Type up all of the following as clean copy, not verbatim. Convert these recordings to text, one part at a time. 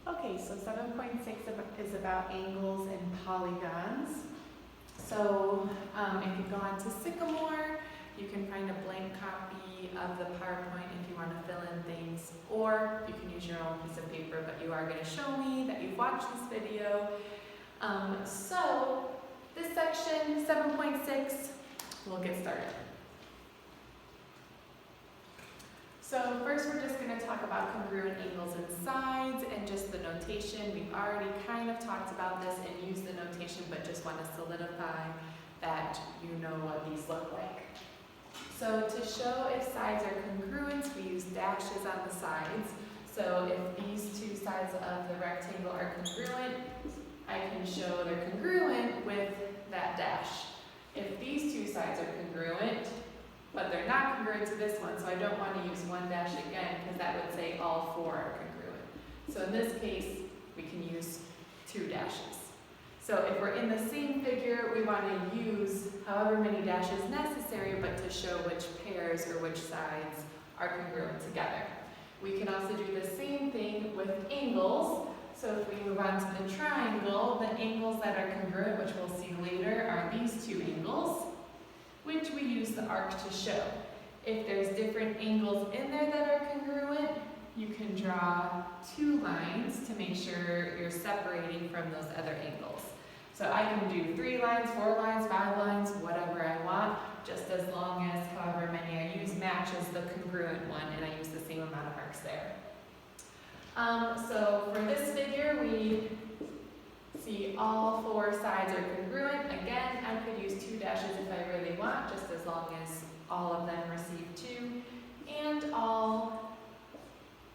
Okay, so 7.6 is about angles and polygons. So if you go on to Sycamore, you can find a blank copy of the PowerPoint if you want to fill in things, or you can use your own piece of paper, but you are going to show me that you've watched this video. So this section, 7.6, we'll get started. So first we're just going to talk about congruent angles and sides and just the notation. We've already kind of talked about this and used the notation, but just want to solidify that you know what these look like. So to show if sides are congruent, we use dashes on the sides. So if these two sides of the rectangle are congruent, I can show they're congruent with that dash. If these two sides are congruent, but they're not congruent to this one, so I don't want to use one dash again because that would say all four are congruent. So in this case, we can use two dashes. So if we're in the same figure, we want to use however many dashes necessary, but to show which pairs or which sides are congruent together. We can also do the same thing with angles. So if we move on to the triangle, the angles that are congruent, which we'll see later, are these two angles, which we use the arc to show. If there's different angles in there that are congruent, you can draw two lines to make sure you're separating from those other angles. So I can do 3 lines, 4 lines, 5 lines, whatever I want, just as long as however many I use matches the congruent one and I use the same amount of arcs there. So for this figure, we see all 4 sides are congruent. Again, I could use 2 dashes if I really want, just as long as all of them receive 2, and all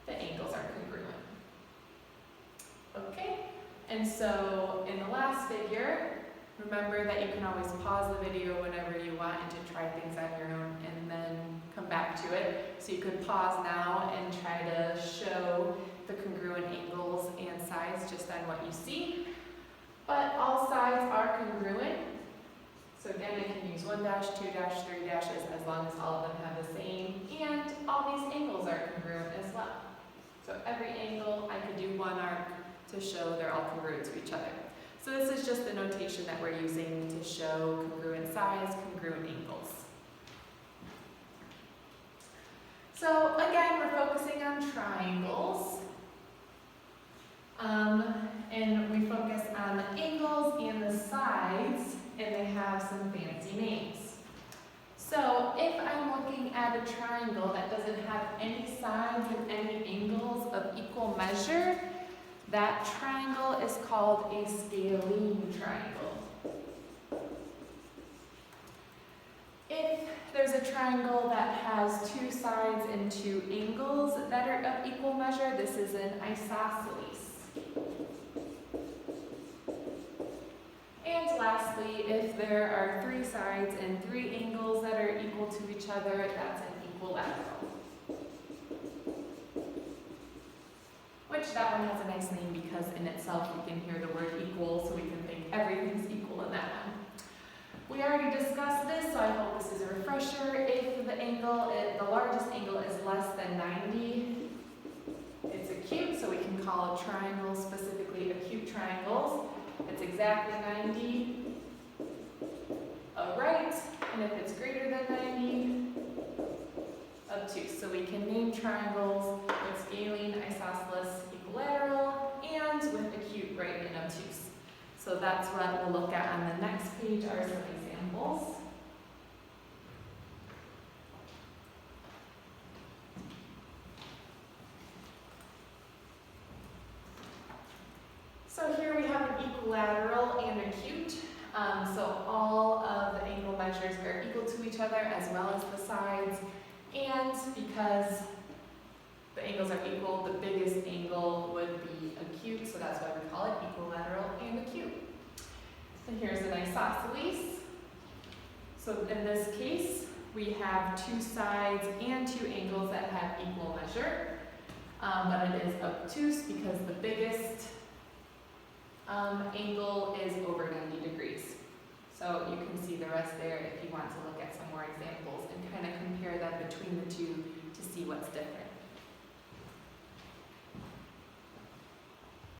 the angles are congruent. Okay, and so in the last figure, remember that you can always pause the video whenever you want and to try things on your own and then come back to it. So you could pause now and try to show the congruent angles and sides just on what you see. But all sides are congruent. So again, I can use 1 dash, 2 dash, 3 dashes as long as all of them have the same. And all these angles are congruent as well. So every angle, I could do 1 arc to show they're all congruent to each other. So this is just the notation that we're using to show congruent sides, congruent angles. So again, we're focusing on triangles. And we focus on the angles and the sides, and they have some fancy names. So if I'm looking at a triangle that doesn't have any sides and any angles of equal measure, that triangle is called a scalene triangle. If there's a triangle that has 2 sides and 2 angles that are of equal measure, this is an isosceles. And lastly, if there are 3 sides and 3 angles that are equal to each other, that's an equilateral. Which that one has a nice name because in itself we can hear the word equal, so we can think everything's equal in that one. We already discussed this, so I hope this is a refresher. If the angle, the largest angle is less than 90, it's acute, so we can call a triangle specifically acute triangles. It's exactly 90, right, and if it's greater than 90, obtuse. So we can name triangles with scalene, isosceles, equilateral, and with acute, right, and obtuse. So that's what we'll look at on the next page are some examples. So here we have an equilateral and acute. So all of the angle measures are equal to each other as well as the sides. And because the angles are equal, the biggest angle would be acute, so that's why we call it equilateral and acute. And here's an isosceles. So in this case, we have 2 sides and 2 angles that have equal measure. But it is obtuse because the biggest angle is over 90 degrees. So you can see the rest there if you want to look at some more examples and kind of compare them between the two to see what's different.